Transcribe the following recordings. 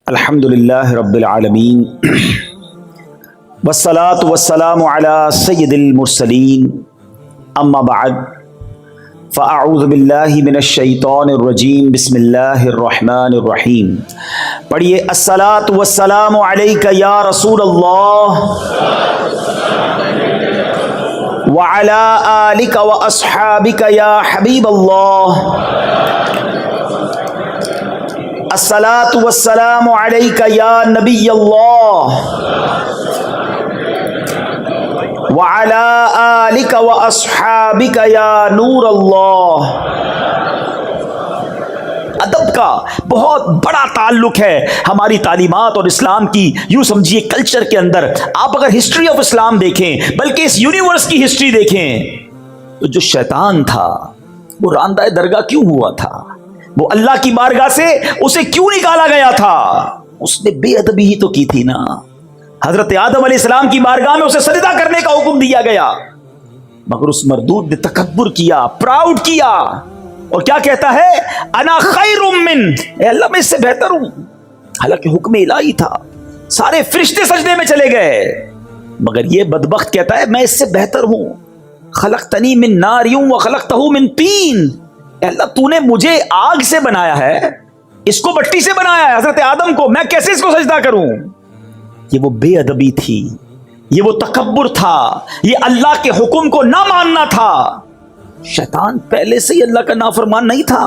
الحمدللہ رب العالمین والصلاة والسلام علی سید المرسلین اما بعد فاعوذ باللہ من الشیطان الرجیم بسم اللہ الرحمن الرحیم. پڑھیے الصلاة والسلام علیک یا رسول اللہ وعلی آلک واصحابک یا حبیب اللہ. الصلاة والسلام علیک یا نبی اللہ وعلی آلک واصحابک یا نور اللہ. ادب کا بہت بڑا تعلق ہے ہماری تعلیمات اور اسلام کی یوں سمجھیے کلچر کے اندر. آپ اگر ہسٹری آف اسلام دیکھیں بلکہ اس یونیورس کی ہسٹری دیکھیں تو جو شیطان تھا وہ راندہ درگاہ کیوں ہوا تھا؟ وہ اللہ کی بارگاہ سے اسے کیوں نکالا گیا تھا؟ اس نے بے ادبی ہی تو کی تھی نا. حضرت آدم علیہ السلام کی بارگاہ میں اسے سجدہ کرنے کا حکم دیا گیا مگر اس مردود نے تکبر کیا، پراؤڈ کیا اور کیا کہتا ہے؟ انا خیر من، اے اللہ میں اس سے بہتر ہوں. حالانکہ حکم الہی تھا، سارے فرشتے سجدے میں چلے گئے مگر یہ بدبخت کہتا ہے میں اس سے بہتر ہوں. خلقتنی من نار وخلقتہ من طین، اے اللہ تو نے مجھے آگ سے بنایا ہے، اس کو مٹی سے بنایا ہے حضرت آدم کو، میں کیسے اس کو سجدہ کروں؟ یہ وہ بے ادبی تھی، یہ وہ تکبر تھا، یہ اللہ کے حکم کو نہ ماننا تھا. شیطان پہلے سے ہی اللہ کا نافرمان نہیں تھا،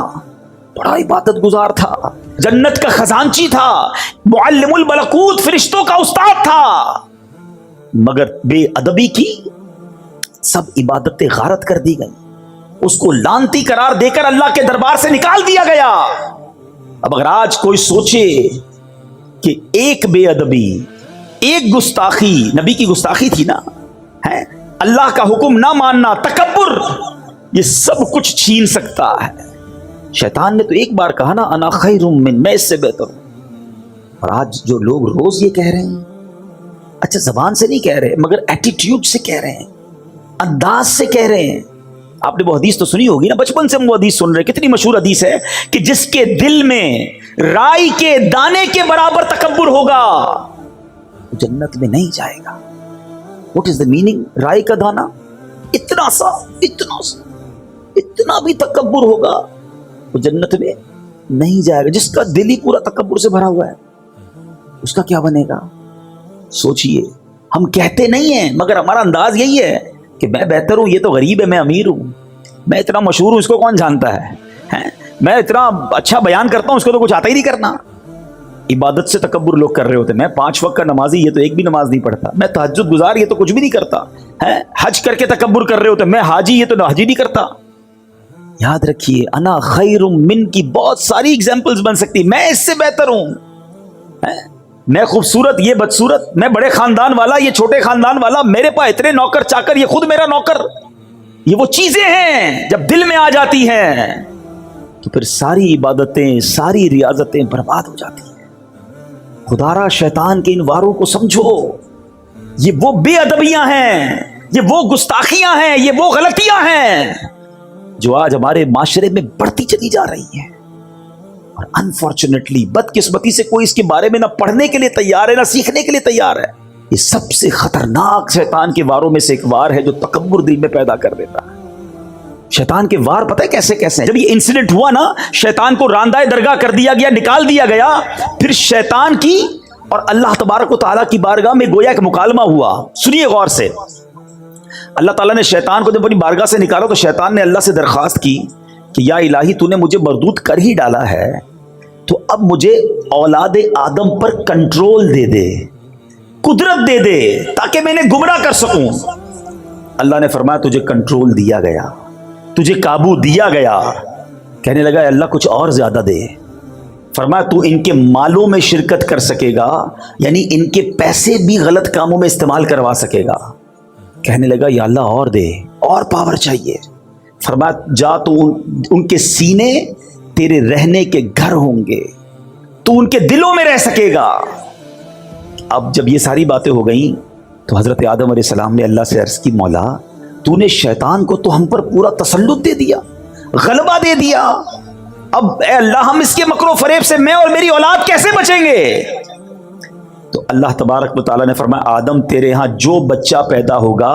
بڑا عبادت گزار تھا، جنت کا خزانچی تھا، معلم الملکوت فرشتوں کا استاد تھا، مگر بے ادبی کی سب عبادتیں غارت کر دی گئی، اس کو لعنتی قرار دے کر اللہ کے دربار سے نکال دیا گیا. اب اگر آج کوئی سوچے کہ ایک بے ادبی، ایک گستاخی، نبی کی گستاخی تھی نا، ہے اللہ کا حکم نہ ماننا، تکبر، یہ سب کچھ چھین سکتا ہے. شیطان نے تو ایک بار کہا نا انا خیر من، میں اس سے بہتر ہوں. اور آج جو لوگ روز یہ کہہ رہے ہیں، اچھا زبان سے نہیں کہہ رہے مگر ایٹیٹیوڈ سے کہہ رہے ہیں، انداز سے کہہ رہے ہیں. آپ نے وہ حدیث تو سنی ہوگی نا، بچپن سے ہم وہ حدیث سن رہے ہیں، کتنی مشہور حدیث ہے کہ جس کے دل میں رائی کے دانے کے برابر تکبر ہوگا جنت میں نہیں جائے گا. What is the meaning؟ رائی کا دانا اتنا سا اتنا بھی تکبر ہوگا وہ جنت میں نہیں جائے گا. جس کا دل ہی پورا تکبر سے بھرا ہوا ہے اس کا کیا بنے گا؟ سوچئے. ہم کہتے نہیں ہیں مگر ہمارا انداز یہی ہے کہ میں بہتر ہوں، یہ تو غریب ہے، میں امیر ہوں، میں اتنا مشہور ہوں، اس کو کون جانتا ہے، میں اتنا اچھا بیان کرتا ہوں، اس کو تو کچھ آتا ہی نہیں کرنا. عبادت سے تکبر لوگ کر رہے ہوتے، میں 5 وقت کا نمازی، یہ تو ایک بھی نماز نہیں پڑھتا، میں تہجد گزار، یہ تو کچھ بھی نہیں کرتا، حج کر کے تکبر کر رہے ہوتے، میں حاجی، یہ تو حج ہی نہیں کرتا. یاد رکھیے انا خیر من کی بہت ساری ایگزامپلز بن سکتی. میں اس سے بہتر ہوں، میں خوبصورت، یہ بدصورت، میں بڑے خاندان والا، یہ چھوٹے خاندان والا، میرے پاس اتنے نوکر چاکر، یہ خود میرا نوکر. یہ وہ چیزیں ہیں جب دل میں آ جاتی ہیں تو پھر ساری عبادتیں، ساری ریاضتیں برباد ہو جاتی ہیں. خدا را شیطان کے ان واروں کو سمجھو، یہ وہ بے ادبیاں ہیں، یہ وہ گستاخیاں ہیں، یہ وہ غلطیاں ہیں جو آج ہمارے معاشرے میں بڑھتی چلی جا رہی ہیں. اور انفارچونیٹلی، بدقسمتی سے کوئی اس کے بارے میں نہ پڑھنے کے لیے تیار ہے نہ سیکھنے کے لیے تیار ہے. یہ سب سے خطرناک شیطان کے واروں میں سے ایک وار ہے جو تکبر دل میں پیدا کر دیتا ہے. شیطان کے وار پتہ ہے کیسے کیسے ہیں؟ جب یہ انسیڈنٹ ہوا نا، شیطان کو راندہ درگاہ کر دیا گیا، نکال دیا گیا، پھر شیطان کی اور اللہ تبارک و تعالیٰ کی بارگاہ میں گویا ایک مکالمہ ہوا. سنیے غور سے. اللہ تعالیٰ نے شیطان کو جب اپنی بارگاہ سے نکالا تو شیطان نے اللہ سے درخواست کی کہ یا الہی تو نے مجھے مردود کر ہی ڈالا ہے تو اب مجھے اولاد آدم پر کنٹرول دے دے، قدرت دے دے تاکہ میں انہیں گمراہ کر سکوں. اللہ نے فرمایا تجھے کنٹرول دیا گیا، تجھے قابو دیا گیا. کہنے لگا اللہ کچھ اور زیادہ دے. فرمایا تو ان کے مالوں میں شرکت کر سکے گا، یعنی ان کے پیسے بھی غلط کاموں میں استعمال کروا سکے گا. کہنے لگا یا اللہ اور دے، اور پاور چاہیے. فرمایا جا تو ان کے سینے تیرے رہنے کے گھر ہوں گے، تو ان کے دلوں میں رہ سکے گا. اب جب یہ ساری باتیں ہو گئیں تو حضرت آدم علیہ السلام نے اللہ سے عرض کی مولا تو نے شیطان کو تو ہم پر پورا تسلط دے دیا، غلبہ دے دیا، اب اے اللہ ہم اس کے مکر و فریب سے میں اور میری اولاد کیسے بچیں گے؟ تو اللہ تبارک و تعالیٰ نے فرمایا آدم تیرے ہاں جو بچہ پیدا ہوگا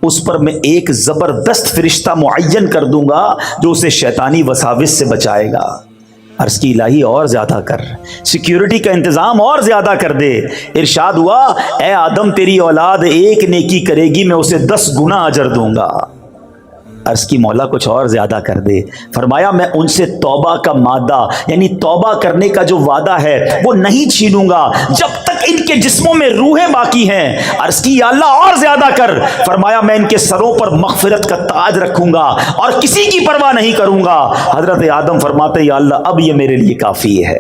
اس پر میں ایک زبردست فرشتہ معین کر دوں گا جو اسے شیطانی وساوس سے بچائے گا۔ عرض کی الہی اور زیادہ کر، سیکیورٹی کا انتظام اور زیادہ کر دے۔ ارشاد ہوا اے آدم تیری اولاد ایک نیکی کرے گی میں اسے 10 گنا اجر دوں گا۔ عرض کی مولا کچھ اور زیادہ کر دے۔ فرمایا میں ان سے توبہ کا مادہ یعنی توبہ کرنے کا جو وعدہ ہے وہ نہیں چھینوں گا جب تک ان کے جسموں میں روحیں باقی ہیں۔ عرض کی یا اللہ اور زیادہ کر۔ فرمایا میں ان کے سروں پر مغفرت کا تاج رکھوں گا اور کسی کی پرواہ نہیں کروں گا۔ حضرت آدم فرماتے یا اللہ اب یہ میرے لیے کافی ہے۔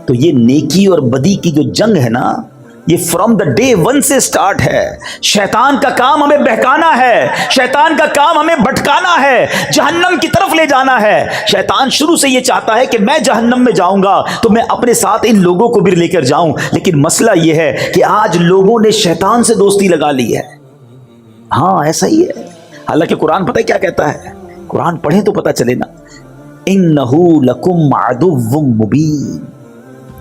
تو یہ نیکی اور بدی کی جو جنگ ہے نا یہ فرام دا ڈے ون سے سٹارٹ ہے۔ شیطان کا کام ہمیں بہکانا ہے، شیطان کا کام ہمیں بھٹکانا ہے، جہنم کی طرف لے جانا ہے۔ شیطان شروع سے یہ چاہتا ہے کہ میں جہنم میں جاؤں گا تو میں اپنے ساتھ ان لوگوں کو بھی لے کر جاؤں، لیکن مسئلہ یہ ہے کہ آج لوگوں نے شیطان سے دوستی لگا لی ہے۔ ہاں ایسا ہی ہے، حالانکہ قرآن پتہ ہے کیا کہتا ہے؟ قرآن پڑھیں تو پتہ چلے نا، اِنَّهُ لَكُمْ عَدُوٌّ مُبِينٌ،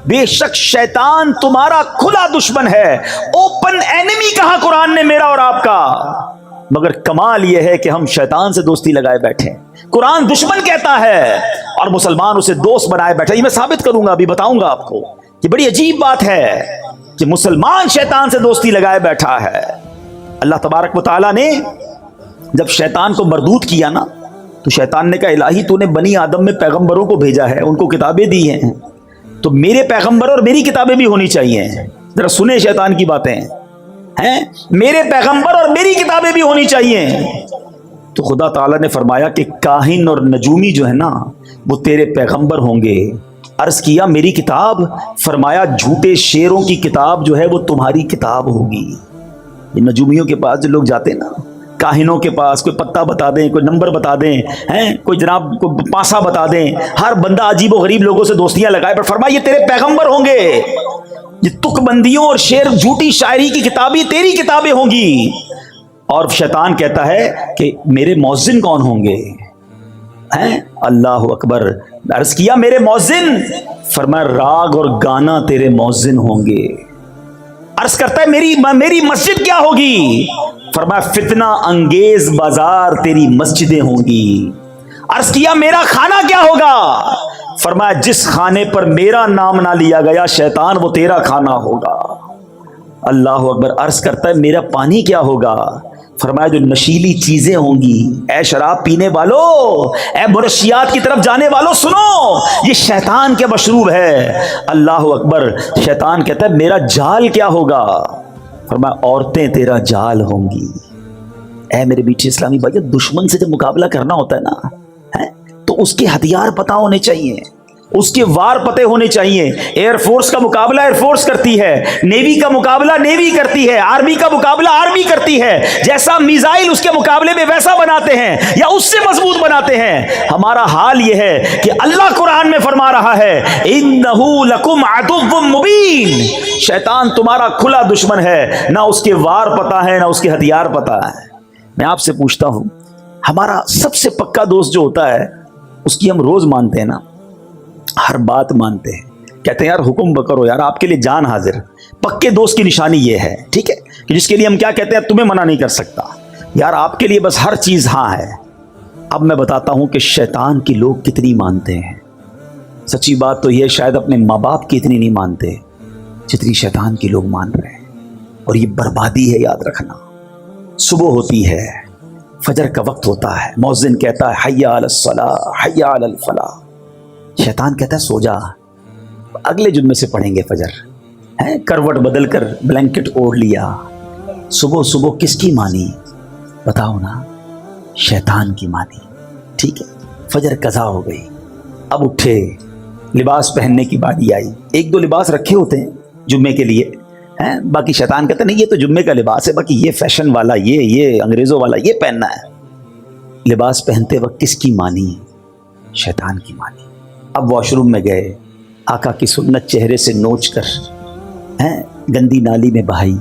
بے شک شیطان تمہارا کھلا دشمن ہے۔ اوپن اینیمی کہا قرآن نے میرا اور آپ کا، مگر کمال یہ ہے کہ ہم شیطان سے دوستی لگائے بیٹھے ہیں۔ قرآن دشمن کہتا ہے اور مسلمان اسے دوست بنائے بیٹھے۔ یہ میں ثابت کروں گا، ابھی بتاؤں گا آپ کو۔ یہ بڑی عجیب بات ہے کہ مسلمان شیطان سے دوستی لگائے بیٹھا ہے۔ اللہ تبارک و تعالیٰ نے جب شیطان کو مردود کیا نا تو شیطان نے کہا الہی تو نے بنی آدم میں پیغمبروں کو بھیجا ہے، ان کو کتابیں دی ہیں، تو میرے پیغمبر اور میری کتابیں بھی ہونی چاہیے۔ ذرا سنیں شیطان کی باتیں ہیں، میرے پیغمبر اور میری کتابیں بھی ہونی چاہیے۔ تو خدا تعالیٰ نے فرمایا کہ کاہن اور نجومی جو ہے نا وہ تیرے پیغمبر ہوں گے۔ عرض کیا میری کتاب؟ فرمایا جھوٹے شیروں کی کتاب جو ہے وہ تمہاری کتاب ہوگی۔ یہ نجومیوں کے پاس جو لوگ جاتے ہیں نا، کاہنوں کے پاس، کوئی پتہ بتا دیں، کوئی نمبر بتا دیں، کوئی جناب کوئی پاسا بتا دیں، ہر بندہ عجیب و غریب لوگوں سے دوستیاں لگائے، پر فرمایا یہ تیرے پیغمبر ہوں گے۔ یہ تک بندیوں اور شعر جھوٹی شاعری کی کتابیں تیری کتابیں ہوں گی۔ اور شیطان کہتا ہے کہ میرے مؤذن کون ہوں گے؟ اللہ اکبر۔ عرض کیا میرے مؤذن؟ فرمایا راگ اور گانا تیرے مؤذن ہوں گے۔ عرض کرتا ہے میری مسجد کیا ہوگی؟ فرمایا فتنہ انگیز بازار تیری مسجدیں ہوں گی۔ عرض کیا میرا کھانا کیا ہوگا؟ فرمایا جس کھانے پر میرا نام نہ لیا گیا شیطان وہ تیرا کھانا ہوگا۔ اللہ اکبر۔ عرض کرتا ہے میرا پانی کیا ہوگا؟ فرمایا جو نشیلی چیزیں ہوں گی، اے شراب پینے والو، اے منشیات کی طرف جانے والو سنو، یہ شیطان کے مشروب ہے۔ اللہ اکبر۔ شیطان کہتا ہے میرا جال کیا ہوگا؟ فرمایا عورتیں تیرا جال ہوں گی۔ اے میرے میٹھے اسلامی بھائی، دشمن سے جب مقابلہ کرنا ہوتا ہے نا تو اس کے ہتھیار پتہ ہونے چاہیے، اس کے وار پتے ہونے چاہیے۔ ایئر فورس کا مقابلہ ایئر فورس کرتی ہے، نیوی کا مقابلہ نیوی کرتی ہے، آرمی کا مقابلہ آرمی کرتی ہے۔ جیسا میزائل اس کے مقابلے میں ویسا بناتے ہیں یا اس سے مضبوط بناتے ہیں۔ ہمارا حال یہ ہے کہ اللہ قرآن میں فرما رہا ہے اِنَّهُ لَكُمْ عَدُوٌّ مُبِينٌ، شیطان تمہارا کھلا دشمن ہے، نہ اس کے وار پتہ ہے نہ اس کے ہتھیار پتہ ہے۔ میں آپ سے پوچھتا ہوں، ہمارا سب سے پکا دوست جو ہوتا ہے اس کی ہم روز مانتے ہیں نا، ہر بات مانتے ہیں، کہتے ہیں یار حکم کرو یار، آپ کے لیے جان حاضر۔ پکے دوست کی نشانی یہ ہے، ٹھیک ہے، کہ جس کے لیے ہم کیا کہتے ہیں تمہیں منع نہیں کر سکتا یار، آپ کے لیے بس ہر چیز ہاں ہے۔ اب میں بتاتا ہوں کہ شیطان کی لوگ کتنی مانتے ہیں۔ سچی بات تو یہ شاید اپنے ماں باپ کی اتنی نہیں مانتے جتنی شیطان کی لوگ مان رہے ہیں، اور یہ بربادی ہے، یاد رکھنا۔ صبح ہوتی ہے، فجر کا وقت ہوتا ہے، مؤذن کہتا ہے حی علی الصلاۃ حی علی الفلاح، شیطان کہتا ہے سو جا، اگلے جمعے سے پڑھیں گے فجر۔ کروٹ بدل کر بلینکٹ اوڑھ لیا، صبح صبح کس کی مانی؟ بتاؤ نا، شیطان کی مانی۔ ٹھیک ہے، فجر قضا ہو گئی، اب اٹھے، لباس پہننے کی باری آئی، ایک دو لباس رکھے ہوتے ہیں جمعے کے لیے، باقی شیطان کہتا نہیں یہ تو جمعے کا لباس ہے، باقی یہ فیشن والا، یہ انگریزوں والا یہ پہننا ہے۔ لباس پہنتے وقت کس کی مانی؟ شیطان کی مانی۔ اب واش روم میں گئے، آقا کی سنت چہرے سے نوچ کر گندی نالی میں بہائی،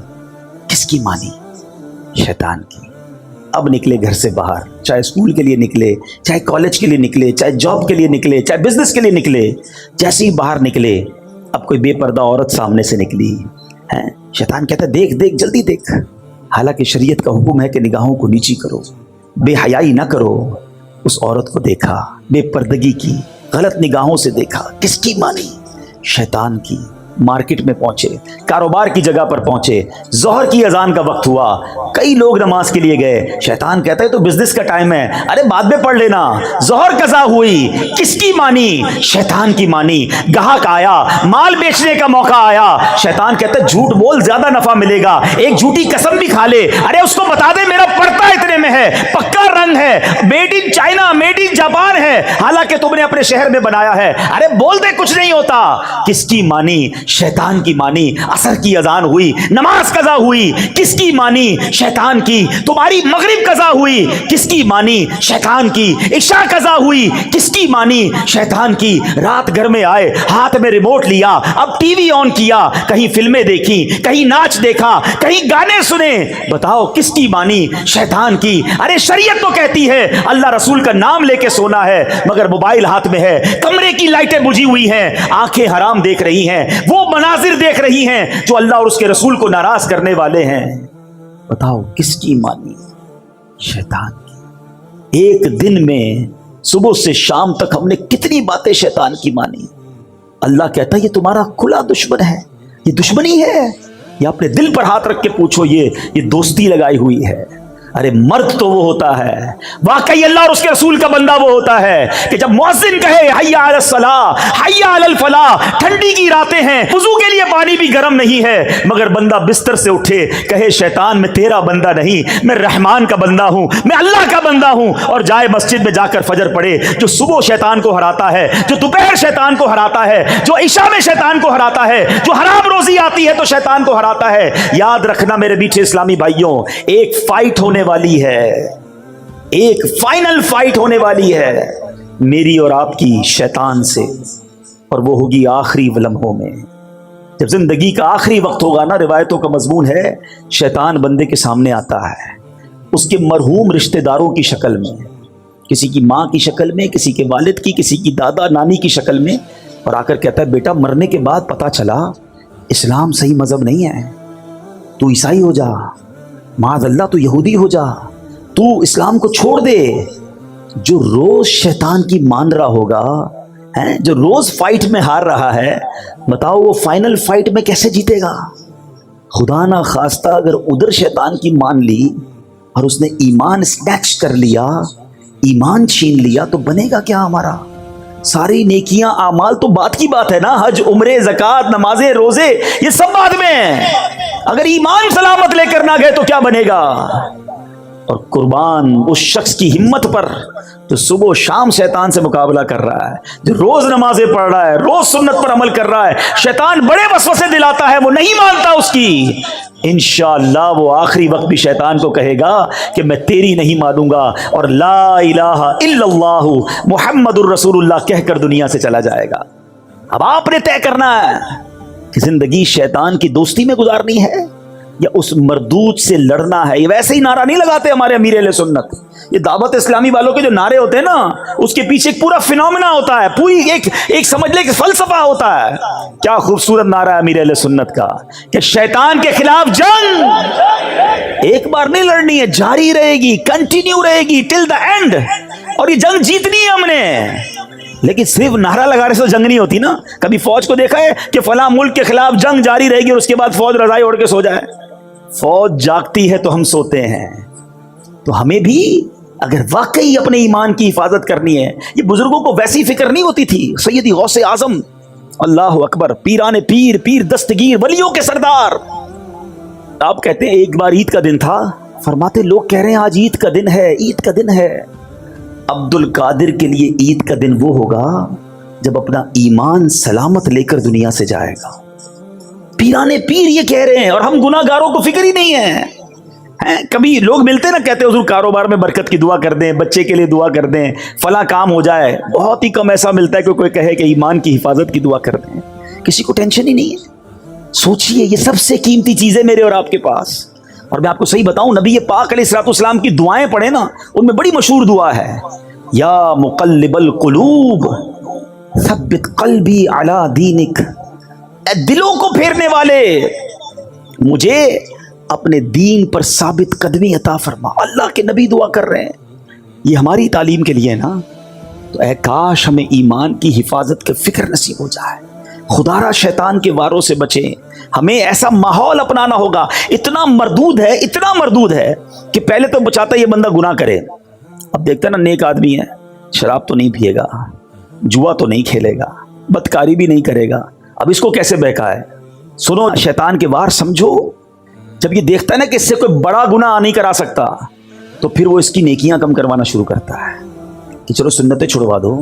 کس کی مانی؟ شیطان کی۔ اب نکلے گھر سے باہر، چاہے اسکول کے لیے نکلے، چاہے کالج کے لیے نکلے، چاہے جاب کے لیے نکلے، چاہے بزنس کے لیے نکلے، جیسے ہی باہر نکلے اب کوئی بے پردہ عورت سامنے سے نکلی ہے، شیطان کہتا ہے دیکھ دیکھ جلدی دیکھ، حالانکہ شریعت کا حکم ہے کہ نگاہوں کو نیچی کرو، بے حیائی نہ کرو۔ اس عورت کو دیکھا، بے پردگی کی، غلط نگاہوں سے دیکھا، کس کی مانی؟ شیطان کی۔ مارکیٹ میں پہنچے، کاروبار کی جگہ پر پہنچے، ظہر کی اذان کا وقت ہوا، کئی لوگ نماز کے لیے گئے، شیطان کہتا ہے تو بزنس کا ٹائم ہے، ارے بعد میں پڑھ لینا۔ ظہر قضا ہوئی، کس کی مانی؟ شیطان کی مانی۔ گاہک آیا، مال بیچنے کا موقع آیا، شیطان کہتا ہے جھوٹ بول زیادہ نفع ملے گا، ایک جھوٹی قسم بھی کھا لے، ارے اس کو بتا دے میرا پڑتا اتنے میں ہے، پکا رنگ ہے، made in China, made in Japan ہے، حالانکہ تم نے اپنے شہر میں بنایا ہے، ارے بول دے کچھ نہیں ہوتا۔ کس کی مانی؟ شیطان کی مانی۔ عصر کی اذان ہوئی، نماز قضا ہوئی، کس کی مانی؟ شیطان کی۔ تمہاری مغرب قضا ہوئی، کس کی مانی؟ شیطان کی۔ عشاء قضا ہوئی، کس کی مانی؟ شیطان کی۔ رات گھر میں آئے، ہاتھ میں ریموٹ لیا، اب ٹی وی آن کیا، کہیں فلمیں دیکھی، کہیں ناچ دیکھا، کہیں گانے سنے، بتاؤ کس کی مانی؟ شیطان کی۔ ارے شریعت تو کہتی ہے اللہ رسول کا نام لے کے سونا ہے، مگر موبائل ہاتھ میں ہے، کمرے کی لائٹیں بجھی ہوئی ہیں، آنکھیں حرام دیکھ رہی ہیں، وہ مناظر دیکھ رہی ہیں جو اللہ اور اس کے رسول کو ناراض کرنے والے ہیں، بتاؤ کس کی مانی؟ شیطان کی۔ ایک دن میں صبح سے شام تک ہم نے کتنی باتیں شیطان کی مانی۔ اللہ کہتا ہے یہ تمہارا کھلا دشمن ہے، یہ دشمنی ہے، یہ اپنے دل پر ہاتھ رکھ کے پوچھو، یہ دوستی لگائی ہوئی ہے۔ ارے مرد تو وہ ہوتا ہے، واقعی اللہ اور اس کے رسول کا بندہ وہ ہوتا ہے کہ جب مؤذن کہے حی علی الصلاۃ، حی علی الفلاح، ٹھنڈی کی راتیں ہیں، وضو کے لیے پانی بھی گرم نہیں ہے، مگر بندہ بستر سے اٹھے کہے شیطان میں تیرا بندہ نہیں، میں رحمان کا بندہ ہوں، میں اللہ کا بندہ ہوں، اور جائے مسجد میں جا کر فجر پڑھے، جو صبح شیطان کو ہراتا ہے، جو دوپہر شیطان کو ہراتا ہے، جو عشاء میں شیطان کو ہراتا ہے، جو حرام روزی آتی ہے تو شیطان کو ہراتا ہے۔ یاد رکھنا میرے میٹھے اسلامی بھائیوں، ایک فائٹ ہونے والی ہے، ایک فائنل فائٹ ہونے والی ہے میری اور آپ کی شیطان سے، اور وہ ہوگی آخری لمحوں میں، جب زندگی کا آخری وقت ہوگا نا۔ روایتوں کا مضمون ہے شیطان بندے کے سامنے آتا ہے اس کے مرحوم رشتہ داروں کی شکل میں، کسی کی ماں کی شکل میں، کسی کے والد کی، کسی کی دادا نانی کی شکل میں، اور آ کر کہتا ہے بیٹا مرنے کے بعد پتا چلا اسلام صحیح مذہب نہیں ہے، تو عیسائی ہو جا، معاذ اللہ تو یہودی ہو جا، تو اسلام کو چھوڑ دے۔ جو روز شیطان کی مان رہا ہوگا، جو روز فائٹ میں ہار رہا ہے، بتاؤ وہ فائنل فائٹ میں کیسے جیتے گا؟ خدا نہ خواستہ اگر ادھر شیطان کی مان لی اور اس نے ایمان سنیچ کر لیا، ایمان چھین لیا، تو بنے گا کیا ہمارا؟ ساری نیکیاں اعمال تو بات کی بات ہے نا، حج، عمرے، زکوٰۃ، نمازیں، روزے، یہ سب بعد میں ہیں، اگر ایمان سلامت لے کر نہ گئے تو کیا بنے گا؟ اور قربان اس شخص کی ہمت پر جو صبح و شام شیطان سے مقابلہ کر رہا ہے، جو روز نمازیں پڑھ رہا ہے، روز سنت پر عمل کر رہا ہے، شیطان بڑے وسوسے دلاتا ہے، وہ نہیں مانتا اس کی، انشاءاللہ وہ آخری وقت بھی شیطان کو کہے گا کہ میں تیری نہیں مانوں گا، اور لا الہ الا اللہ محمد الرسول اللہ کہہ کر دنیا سے چلا جائے گا۔ اب آپ نے طے کرنا ہے کہ زندگی شیطان کی دوستی میں گزارنی ہے یا اس مردود سے لڑنا ہے۔ یہ ویسے ہی نعرہ نہیں لگاتے ہمارے امیر اہل سنت، یہ دعوت اسلامی والوں کے جو نعرے ہوتے ہیں نا، اس کے پیچھے ایک پورا فینومینا ہوتا ہے، پوری ایک سمجھ لے کہ فلسفہ ہوتا ہے۔ کیا خوبصورت نعرہ ہے امیر اہل سنت کا کہ شیطان کے خلاف جنگ ایک بار نہیں لڑنی ہے، جاری رہے گی، کنٹینیو رہے گی ٹل دا اینڈ، اور یہ جنگ جیتنی ہے ہم نے۔ لیکن صرف نعرہ لگانے سے جنگ نہیں ہوتی نا۔ کبھی فوج کو دیکھا ہے کہ فلاں ملک کے خلاف جنگ جاری رہے گی اور اس کے بعد فوج رضائی اوڑھ کے سو جائے؟ فوج جاگتی ہے تو ہم سوتے ہیں۔ تو ہمیں بھی اگر واقعی اپنے ایمان کی حفاظت کرنی ہے، یہ بزرگوں کو ویسی فکر نہیں ہوتی تھی۔ سیدی غوث اعظم، اللہ اکبر، پیران پیر، پیر دستگیر، ولیوں کے سردار، آپ کہتے ہیں ایک بار عید کا دن تھا، فرماتے لوگ کہہ رہے ہیں آج عید کا دن ہے، عید کا دن ہے۔ عبد القادر کے لیے عید کا دن وہ ہوگا جب اپنا ایمان سلامت لے کر دنیا سے جائے گا۔ پیران پیر یہ کہہ رہے ہیں، اور ہم گناہ گاروں کو فکر ہی نہیں ہے۔ کبھی لوگ ملتے نا، کہتے حضور کاروبار میں برکت کی دعا کر دیں، بچے کے لیے دعا کر دیں، فلاں کام ہو جائے۔ بہت ہی کم ایسا ملتا ہے کہ کوئی کہے کہ ایمان کی حفاظت کی دعا کر دیں۔ کسی کو ٹینشن ہی نہیں ہے۔ سوچئے یہ سب سے قیمتی چیزیں میرے اور آپ کے پاس، اور میں آپ کو صحیح بتاؤں، نبی پاک علیہ الصلوۃ والسلام کی دعائیں پڑھیں نا، ان میں بڑی مشہور دعا ہے، یا مقلب القلوب ثبت قلبی علی دینک، اے دلوں کو پھیرنے والے مجھے اپنے دین پر ثابت قدمی عطا فرما۔ اللہ کے نبی دعا کر رہے ہیں، یہ ہماری تعلیم کے لیے نا۔ تو اے کاش ہمیں ایمان کی حفاظت کے فکر نصیب ہو جائے، خدا را شیطان کے واروں سے بچیں۔ ہمیں ایسا ماحول اپنانا ہوگا، اتنا مردود ہے کہ پہلے تو بچاتا یہ بندہ گناہ کرے، اب دیکھتا نا نیک آدمی ہے، شراب تو نہیں پیے گا، جوا تو نہیں کھیلے گا، بدکاری بھی نہیں کرے گا، اب اس کو کیسے بہکائے۔ سنو، شیطان کے وار سمجھو، جب یہ دیکھتا ہے نا کہ اس سے کوئی بڑا گناہ نہیں کرا سکتا، تو پھر وہ اس کی نیکیاں کم کروانا شروع کرتا ہے کہ چلو سنتیں چھڑوا دو،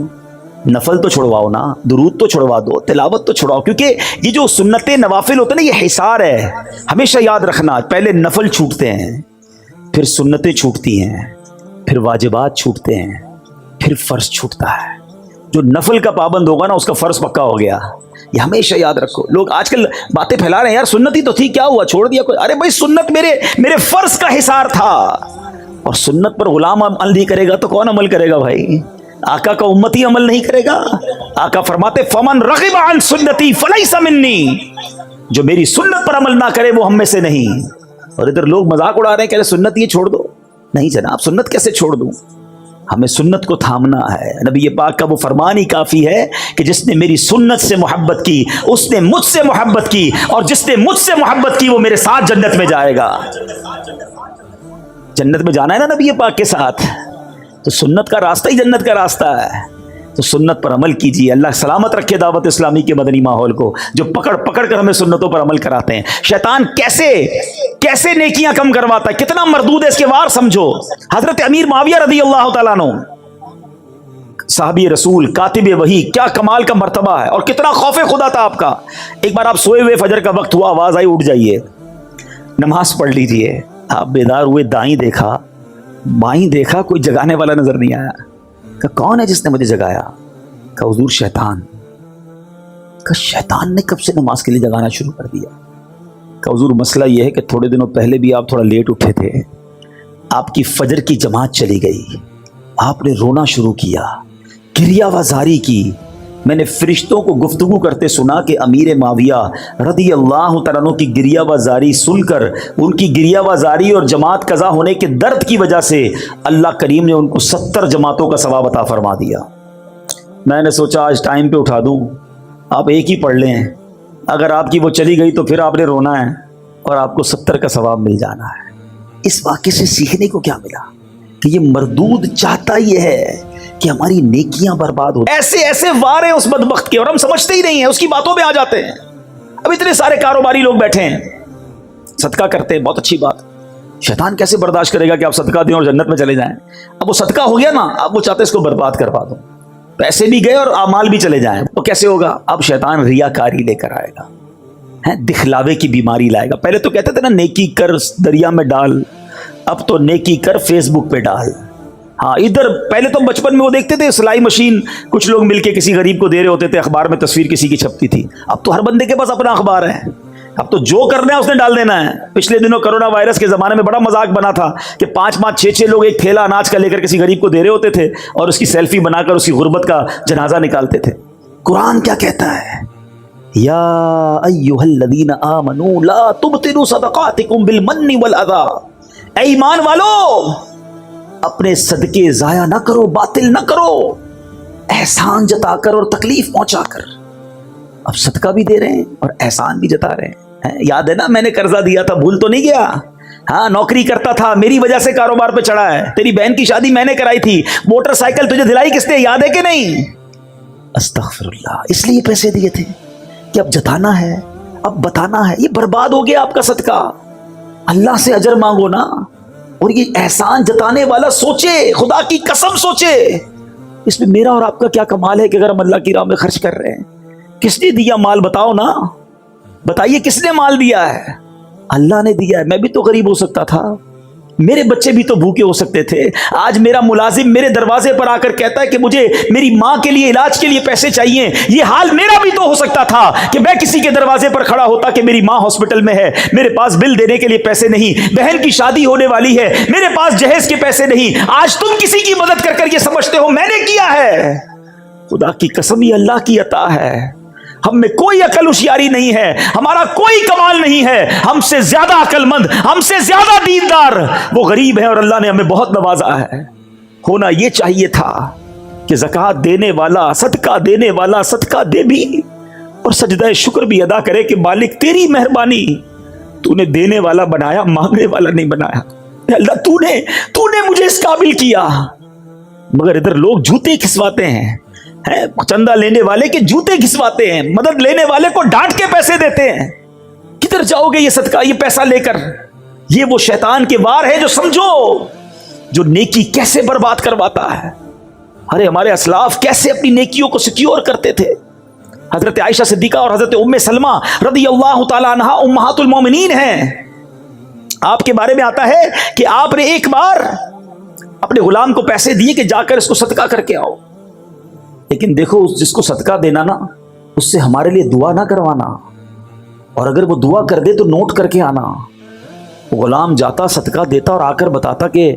نفل تو چھڑواؤ نا، درود تو چھڑوا دو، تلاوت تو چھڑواؤ، کیونکہ یہ جو سنتیں نوافل ہوتے ہیں نا، یہ حصار ہے۔ ہمیشہ یاد رکھنا، پہلے نفل چھوٹتے ہیں، پھر سنتیں چھوٹتی ہیں، پھر واجبات چھوٹتے ہیں، پھر فرض چھوٹتا ہے۔ جو نفل کا پابند ہوگا نا، اس کا فرض پکا ہو گیا، یہ ہمیشہ یاد رکھو۔ لوگ آج کل باتیں پھیلا رہے ہیں، یار سنت ہی تو تھی، کیا ہوا چھوڑ دیا کوئی؟ ارے بھائی، سنت میرے فرض کا حصار تھا، اور سنت پر غلام عمل نہیں کرے گا تو کون عمل کرے گا بھائی؟ آقا کا امتی عمل نہیں کرے گا؟ آقا فرماتے فمن رغب عن سنتی فلیس منی، جو میری سنت پر عمل نہ کرے وہ ہم میں سے نہیں۔ اور ادھر لوگ مذاق اڑا رہے ہیں کہ سنت یہ چھوڑ دو، نہیں جناب، سنت کیسے چھوڑ دوں؟ ہمیں سنت کو تھامنا ہے۔ نبی پاک کا وہ فرمان ہی کافی ہے کہ جس نے میری سنت سے محبت کی اس نے مجھ سے محبت کی، اور جس نے مجھ سے محبت کی وہ میرے ساتھ جنت میں جائے گا۔ جنت میں جانا ہے نا نبی پاک کے ساتھ، تو سنت کا راستہ ہی جنت کا راستہ ہے۔ تو سنت پر عمل کیجیے۔ اللہ سلامت رکھے دعوت اسلامی کے مدنی ماحول کو، جو پکڑ کر ہمیں سنتوں پر عمل کراتے ہیں۔ شیطان کیسے نیکیاں کم کرواتا ہے، کتنا مردود ہے، اس کے وار سمجھو۔ حضرت امیر معاویہ رضی اللہ تعالیٰ عنہ، صحابی رسول، کاتب وحی، کیا کمال کا مرتبہ ہے، اور کتنا خوف خدا تھا آپ کا۔ ایک بار آپ سوئے ہوئے، فجر کا وقت ہوا، آواز آئی اٹھ جائیے، نماز پڑھ لیجئے۔ آپ بیدار ہوئے، دائیں دیکھا، بائیں دیکھا، کوئی جگانے والا نظر نہیں آیا۔ کہ کون ہے جس نے مجھے جگایا؟ کہ حضور شیطان۔ کہ شیطان نے کب سے نماز کے لیے جگانا شروع کر دیا؟ کہ حضور مسئلہ یہ ہے کہ تھوڑے دنوں پہلے بھی آپ تھوڑا لیٹ اٹھے تھے، آپ کی فجر کی جماعت چلی گئی، آپ نے رونا شروع کیا، گریہ وزاری کی۔ میں نے فرشتوں کو گفتگو کرتے سنا کہ امیر معاویہ رضی اللہ تعالیٰ عنہ کی گریہ وزاری سن کر، ان کی گریہ وزاری اور جماعت قضا ہونے کے درد کی وجہ سے اللہ کریم نے ان کو 70 جماعتوں کا ثواب عطا فرما دیا۔ میں نے سوچا آج ٹائم پہ اٹھا دوں، آپ ایک ہی پڑھ لیں، اگر آپ کی وہ چلی گئی تو پھر آپ نے رونا ہے اور آپ کو 70 کا ثواب مل جانا ہے۔ اس واقعے سے سیکھنے کو کیا ملا؟ کہ یہ مردود چاہتا یہ ہے کہ ہماری نیکیاں برباد ہو۔ ایسے وار ہیں اس بدبخت کے، اور ہم سمجھتے ہی نہیں ہیں، اس کی باتوں میں آ جاتے ہیں۔ اب اتنے سارے کاروباری لوگ بیٹھے ہیں، صدقہ کرتے ہیں، بہت اچھی بات، شیطان کیسے برداشت کرے گا کہ آپ صدقہ دیں اور جنت میں چلے جائیں؟ اب وہ صدقہ ہو گیا نا، اب وہ چاہتے ہیں اس کو برباد کروا دو، پیسے بھی گئے اور اعمال بھی چلے جائیں۔ وہ کیسے ہوگا؟ اب شیطان ریاکاری لے کر آئے گا، دکھلاوے کی بیماری لائے گا۔ پہلے تو کہتے تھے نا نیکی کر دریا میں ڈال، اب تو نیکی کر فیس بک پہ ڈال۔ ہاں، ادھر پہلے تو بچپن میں وہ دیکھتے تھے سلائی مشین، کچھ لوگ مل کے کسی غریب کو دے رہے ہوتے تھے، اخبار میں تصویر کسی کی چھپتی تھی۔ اب تو ہر بندے کے پاس اپنا اخبار ہے، اب تو جو کرنا ہے اس نے ڈال دینا ہے۔ پچھلے دنوں کرونا وائرس کے زمانے میں بڑا مذاق بنا تھا کہ 5 6 لوگ ایک تھیلا اناج کا لے کر کسی غریب کو دے رہے ہوتے تھے اور اس کی سیلفی بنا کر اس کی غربت کا جنازہ نکالتے تھے۔ قرآن کیا کہتا ہے؟ یا ایھا الذین آمنوا لا تبطلوا صدقاتکم بالمن والاذی، اے ایمان والو اپنے صدقے ضائع نہ کرو، باطل نہ کرو، احسان جتا کر اور تکلیف پہنچا کر۔ اب صدقہ بھی دے رہے ہیں اور احسان بھی جتا رہے ہیں۔ یاد ہے نا، میں نے قرضہ دیا تھا، بھول تو نہیں گیا؟ ہاں، نوکری کرتا تھا، میری وجہ سے کاروبار پہ چڑھا ہے، تیری بہن کی شادی میں نے کرائی تھی، موٹر سائیکل تجھے دلائی کس نے، یاد ہے کہ نہیں؟ استغفر اللہ، اس لیے پیسے دیے تھے کہ اب جتانا ہے، اب بتانا ہے۔ یہ برباد ہو گیا آپ کا صدقہ، اللہ سے اجر مانگو نا۔ اور یہ احسان جتانے والا سوچے، خدا کی قسم سوچے، اس میں میرا اور آپ کا کیا کمال ہے کہ اگر ہم اللہ کی راہ میں خرچ کر رہے ہیں؟ کس نے دیا مال؟ بتاؤ نا، بتائیے کس نے مال دیا ہے؟ اللہ نے دیا ہے۔ میں بھی تو غریب ہو سکتا تھا، میرے بچے بھی تو بھوکے ہو سکتے تھے. آج میرا ملازم میرے دروازے پر آ کر کہتا ہے کہ مجھے میری ماں کے لیے علاج کے لیے پیسے چاہیے. یہ حال میرا بھی تو ہو سکتا تھا کہ میں کسی کے دروازے پر کھڑا ہوتا کہ میری ماں ہاسپٹل میں ہے, میرے پاس بل دینے کے لیے پیسے نہیں, بہن کی شادی ہونے والی ہے, میرے پاس جہیز کے پیسے نہیں. آج تم کسی کی مدد کر کر یہ سمجھتے ہو میں نے کیا ہے. خدا کی قسم یہ اللہ کی عطا ہے. ہم میں کوئی عقل ہوشیاری نہیں ہے, ہمارا کوئی کمال نہیں ہے. ہم سے زیادہ عقل مند, ہم سے زیادہ دیندار وہ غریب ہیں, اور اللہ نے ہمیں بہت نوازا ہے. ہونا یہ چاہیے تھا کہ زکوٰۃ دینے والا, صدقہ دینے والا صدقہ دے بھی اور سجدہ شکر بھی ادا کرے کہ مالک تیری مہربانی, تو نے دینے والا بنایا, مانگنے والا نہیں بنایا. اللہ تو نے مجھے اس قابل کیا. مگر ادھر لوگ جوتے کھسواتے ہیں, چندہ لینے والے کے جوتے گھسواتے ہیں, مدد لینے والے کو ڈانٹ کے پیسے دیتے ہیں. کدھر جاؤ گے یہ صدقہ, یہ پیسہ لے کر؟ یہ وہ شیطان کے وار ہے جو سمجھو جو نیکی کیسے برباد کرواتا ہے. ارے ہمارے اسلاف کیسے اپنی نیکیوں کو سیکیور کرتے تھے. حضرت عائشہ صدیقہ اور حضرت ام سلمہ رضی اللہ تعالی عنہا امہات المومنین ہیں. آپ کے بارے میں آتا ہے کہ آپ نے ایک بار اپنے غلام کو پیسے دیے کہ جا کر اس کو صدقہ کر کے آؤ. لیکن دیکھو جس کو صدقہ دینا نا, اس سے ہمارے لیے دعا نہ کروانا, اور اگر وہ دعا کر دے تو نوٹ کر کے آنا. غلام جاتا صدقہ دیتا اور آ کر بتاتا کہ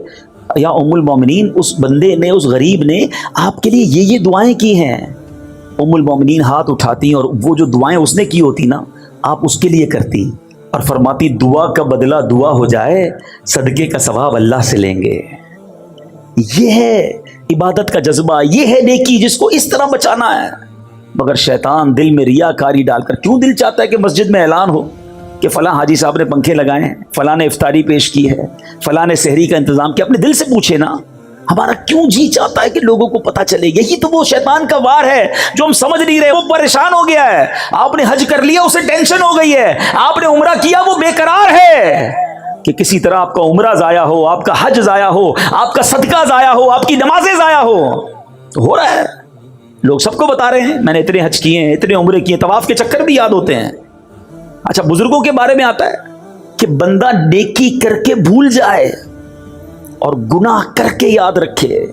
یا ام المومنین اس بندے نے, اس غریب نے آپ کے لیے یہ دعائیں کی ہیں. ام المومنین ہاتھ اٹھاتی اور وہ جو دعائیں اس نے کی ہوتی نا آپ اس کے لیے کرتی, اور فرماتی دعا کا بدلہ دعا ہو جائے, صدقے کا ثواب اللہ سے لیں گے. یہ ہے عبادت کا جذبہ, یہ ہے نیکی جس کو اس طرح بچانا ہے. مگر شیطان دل میں ریاکاری ڈال کر, کیوں دل چاہتا ہے کہ مسجد میں اعلان ہو کہ فلاں حاجی صاحب نے پنکھے لگائے ہیں, فلاں نے افطاری پیش کی ہے, فلاں نے سحری کا انتظام کیا. اپنے دل سے پوچھے نا ہمارا کیوں جی چاہتا ہے کہ لوگوں کو پتہ چلے. یہی تو وہ شیطان کا وار ہے جو ہم سمجھ نہیں رہے. وہ پریشان ہو گیا ہے, آپ نے حج کر لیا اسے ٹینشن ہو گئی ہے, آپ نے عمرہ کیا وہ بے قرار ہے کہ کسی طرح آپ کا عمرہ ضائع ہو, آپ کا حج ضائع ہو, آپ کا صدقہ ضائع ہو, آپ کی نمازیں ضائع ہو رہا ہے. لوگ سب کو بتا رہے ہیں میں نے اتنے حج کیے ہیں, اتنے عمرے کیے, طواف کے چکر بھی یاد ہوتے ہیں. اچھا بزرگوں کے بارے میں آتا ہے کہ بندہ نیکی کر کے بھول جائے اور گناہ کر کے یاد رکھے.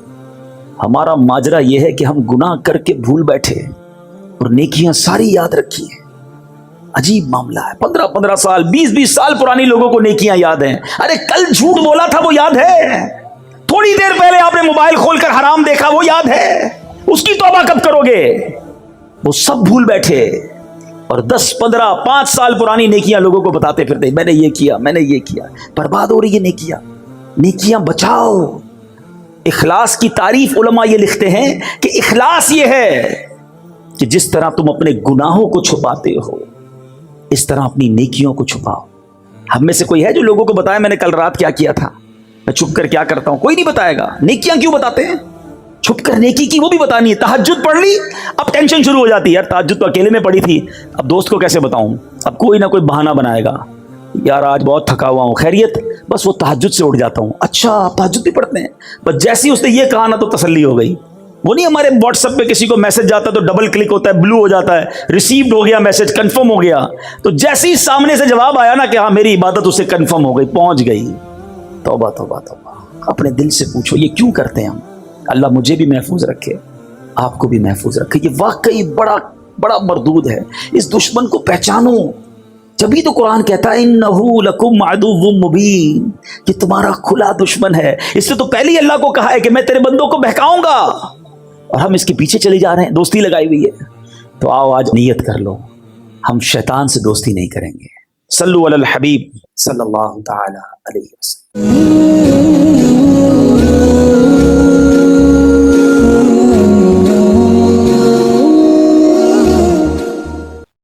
ہمارا ماجرا یہ ہے کہ ہم گناہ کر کے بھول بیٹھے اور نیکیاں ساری یاد رکھی ہیں. عجیب معاملہ ہے. 15 سال 20 سال پرانی لوگوں کو نیکیاں یاد ہیں. ارے کل جھوٹ بولا تھا وہ یاد ہے, تھوڑی دیر پہلے آپ نے موبائل کھول کر حرام دیکھا وہ یاد ہے, اس کی توبہ کب کرو گے؟ وہ سب بھول بیٹھے اور 10 15 5 سال پرانی نیکیاں لوگوں کو بتاتے پھرتے, میں نے یہ کیا, میں نے یہ کیا. برباد ہو رہی ہے نیکیاں بچاؤ. اخلاص کی تعریف علماء یہ لکھتے ہیں کہ اخلاص یہ ہے کہ جس طرح تم اپنے گناہوں کو چھپاتے ہو اس طرح اپنی نیکیوں کو چھپاؤ. ہم میں سے کوئی ہے جو لوگوں کو بتائے میں نے کل رات کیا کیا تھا, میں چھپ کر کیا کرتا ہوں؟ کوئی نہیں بتائے گا. نیکیاں کیوں بتاتے ہیں؟ چھپ کر نیکی کی وہ بھی بتانی ہے. تہجد پڑھ لی, اب ٹینشن شروع ہو جاتی ہے, یار تہجد تو اکیلے میں پڑھی تھی, اب دوست کو کیسے بتاؤں؟ اب کوئی نہ کوئی بہانہ بنائے گا, یار آج بہت تھکا ہوا ہوں, خیریت؟ بس وہ تہجد سے اٹھ جاتا ہوں. اچھا آپ تہجد بھی پڑھتے ہیں؟ بس جیسی اس نے یہ کہا نا تو تسلی ہو گئی. وہ نہیں ہمارے واٹس ایپ پہ کسی کو میسج جاتا ہے تو ڈبل کلک ہوتا ہے, بلو ہو جاتا ہے, ریسیوڈ ہو گیا میسج, کنفرم ہو گیا. تو جیسے ہی سامنے سے جواب آیا نا کہ ہاں میری عبادت اسے کنفرم ہو گئی, پہنچ گئی. توبہ توبہ توبہ. اپنے دل سے پوچھو یہ کیوں کرتے ہیں ہم؟ اللہ مجھے بھی محفوظ رکھے, آپ کو بھی محفوظ رکھے. یہ واقعی بڑا مردود ہے. اس دشمن کو پہچانو. جبھی تو قرآن کہتا ہے انہو لکم عدو مبین, کہ تمہارا کھلا دشمن ہے. اس سے تو پہلے ہی اللہ کو کہا ہے کہ میں تیرے بندوں کو بہکاؤں گا, اور ہم اس کے پیچھے چلے جا رہے ہیں, دوستی لگائی ہوئی ہے. تو آؤ آج نیت کر لو ہم شیطان سے دوستی نہیں کریں گے. صلو علی الحبیب صلی اللہ تعالی علیہ وسلم.